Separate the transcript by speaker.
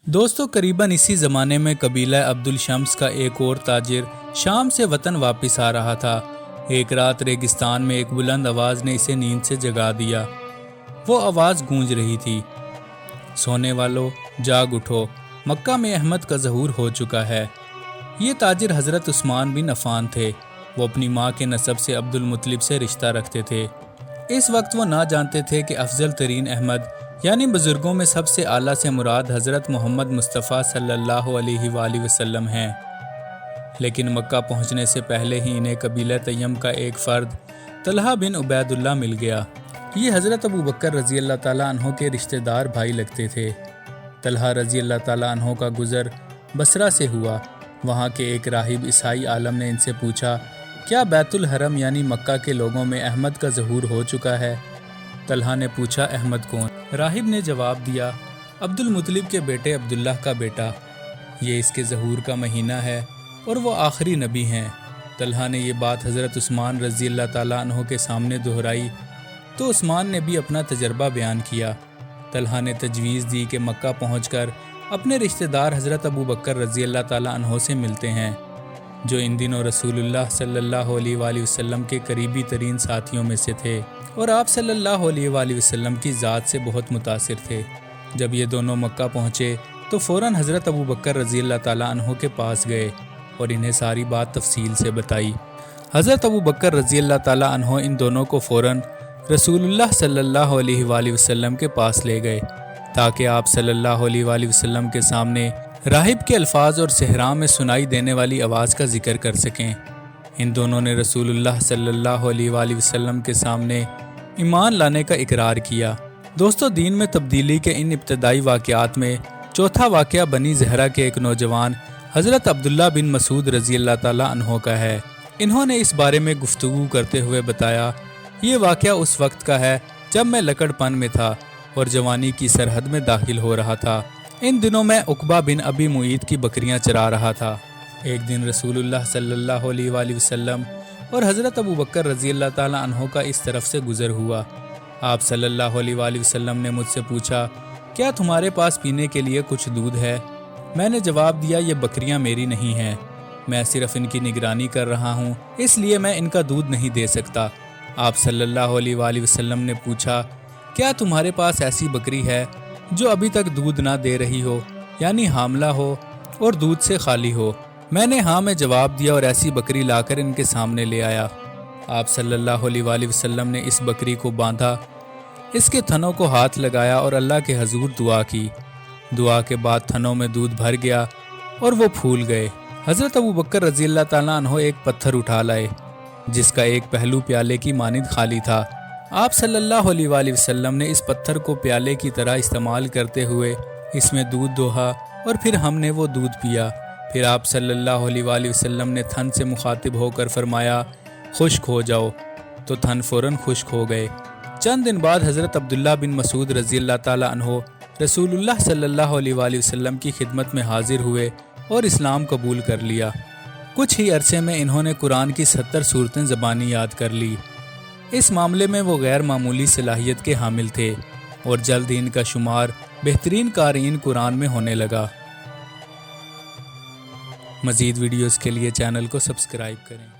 Speaker 1: دوستو قریباً اسی زمانے میں قبیلہ عبد الشمس کا ایک اور تاجر شام سے وطن واپس آ رہا تھا۔ ایک رات ریگستان میں ایک بلند آواز نے اسے نیند سے جگا دیا۔ وہ آواز گونج رہی تھی، سونے والو جاگ اٹھو، مکہ میں احمد کا ظہور ہو چکا ہے۔ یہ تاجر حضرت عثمان بن عفان تھے۔ وہ اپنی ماں کے نسب سے عبد المطلب سے رشتہ رکھتے تھے۔ اس وقت وہ نہ جانتے تھے کہ افضل ترین احمد یعنی بزرگوں میں سب سے اعلیٰ سے مراد حضرت محمد مصطفیٰ صلی اللہ علیہ وآلہ وسلم ہیں۔ لیکن مکہ پہنچنے سے پہلے ہی انہیں قبیلہ تیم کا ایک فرد طلحہ بن عبید اللہ مل گیا۔ یہ حضرت ابو بکر رضی اللہ تعالیٰ عنہ کے رشتہ دار بھائی لگتے تھے۔ طلحہ رضی اللہ تعالیٰ عنہ کا گزر بصرہ سے ہوا۔ وہاں کے ایک راہب عیسائی عالم نے ان سے پوچھا، کیا بیت الحرم یعنی مکہ کے لوگوں میں احمد کا ظہور ہو چکا ہے؟ طلحہ نے پوچھا، احمد کون؟ راہب نے جواب دیا، عبد المطلب کے بیٹے عبداللہ کا بیٹا۔ یہ اس کے ظہور کا مہینہ ہے اور وہ آخری نبی ہیں۔ طلحہ نے یہ بات حضرت عثمان رضی اللہ تعالیٰ عنہ کے سامنے دہرائی تو عثمان نے بھی اپنا تجربہ بیان کیا۔ طلحہ نے تجویز دی کہ مکہ پہنچ کر اپنے رشتہ دار حضرت ابو بکر رضی اللہ تعالیٰ عنہ سے ملتے ہیں، جو ان دنوں رسول اللہ صلی اللہ علیہ وآلہ وسلم کے قریبی ترین ساتھیوں میں سے تھے اور آپ صلی اللہ علیہ وآلہ وسلم کی ذات سے بہت متاثر تھے۔ جب یہ دونوں مکہ پہنچے تو فوراً حضرت ابو بکر رضی اللہ تعالیٰ عنہ کے پاس گئے اور انہیں ساری بات تفصیل سے بتائی۔ حضرت ابو بکر رضی اللہ تعالیٰ عنہ ان دونوں کو فوراً رسول اللہ صلی اللہ علیہ وآلہ وسلم کے پاس لے گئے تاکہ آپ صلی اللہ علیہ وآلہ وسلم کے سامنے راہب کے الفاظ اور صحرا میں سنائی دینے والی آواز کا ذکر کر سکیں۔ ان دونوں نے رسول اللہ صلی اللہ علیہ وآلہ وسلم کے سامنے ایمان لانے کا اقرار کیا۔ دوستو، دین میں تبدیلی کے ان ابتدائی واقعات میں چوتھا واقعہ بنی زہرہ کے ایک نوجوان حضرت عبداللہ بن مسعود رضی اللہ تعالیٰ عنہ کا ہے۔ انہوں نے اس بارے میں گفتگو کرتے ہوئے بتایا، یہ واقعہ اس وقت کا ہے جب میں لکڑ پن میں تھا اور جوانی کی سرحد میں داخل ہو رہا تھا۔ ان دنوں میں عقبہ بن ابی معیط کی بکریاں چرا رہا تھا۔ ایک دن رسول اللہ صلی اللہ علیہ وآلہ وسلم اور حضرت ابو بکر رضی اللہ تعالیٰ عنہ کا اس طرف سے گزر ہوا۔ آپ صلی اللہ علیہ وآلہ وسلم نے مجھ سے پوچھا، کیا تمہارے پاس پینے کے لیے کچھ دودھ ہے؟ میں نے جواب دیا، یہ بکریاں میری نہیں ہیں، میں صرف ان کی نگرانی کر رہا ہوں، اس لیے میں ان کا دودھ نہیں دے سکتا۔ آپ صلی اللہ علیہ وآلہ وسلم نے پوچھا، کیا تمہارے پاس ایسی بکری ہے جو ابھی تک دودھ نہ دے رہی ہو، یعنی حاملہ ہو اور دودھ سے خالی ہو؟ میں نے ہاں میں جواب دیا اور ایسی بکری لا کر ان کے سامنے لے آیا۔ آپ صلی اللہ علیہ وآلہ وسلم نے اس بکری کو باندھا، اس کے تھنوں کو ہاتھ لگایا اور اللہ کے حضور دعا کی۔ دعا کے بعد تھنوں میں دودھ بھر گیا اور وہ پھول گئے۔ حضرت ابو بکر رضی اللہ تعالیٰ عنہ ایک پتھر اٹھا لائے جس کا ایک پہلو پیالے کی مانند خالی تھا۔ آپ صلی اللہ علیہ وآلہ وسلم نے اس پتھر کو پیالے کی طرح استعمال کرتے ہوئے اس میں دودھ دوہا اور پھر ہم نے وہ دودھ پیا۔ پھر آپ صلی اللہ علیہ وآلہ وسلم نے تھن سے مخاطب ہو کر فرمایا، خشک ہو جاؤ، تو تھن فوراً خشک ہو گئے۔ چند دن بعد حضرت عبداللہ بن مسعود رضی اللہ تعالیٰ عنہ رسول اللہ صلی اللہ علیہ وآلہ وسلم کی خدمت میں حاضر ہوئے اور اسلام قبول کر لیا۔ کچھ ہی عرصے میں انہوں نے قرآن کی 70 سورتیں زبانی یاد کر لی۔ اس معاملے میں وہ غیر معمولی صلاحیت کے حامل تھے اور جلد ہی ان کا شمار بہترین قارئین قرآن میں ہونے لگا۔ مزید ویڈیوز کے لیے چینل کو سبسکرائب کریں۔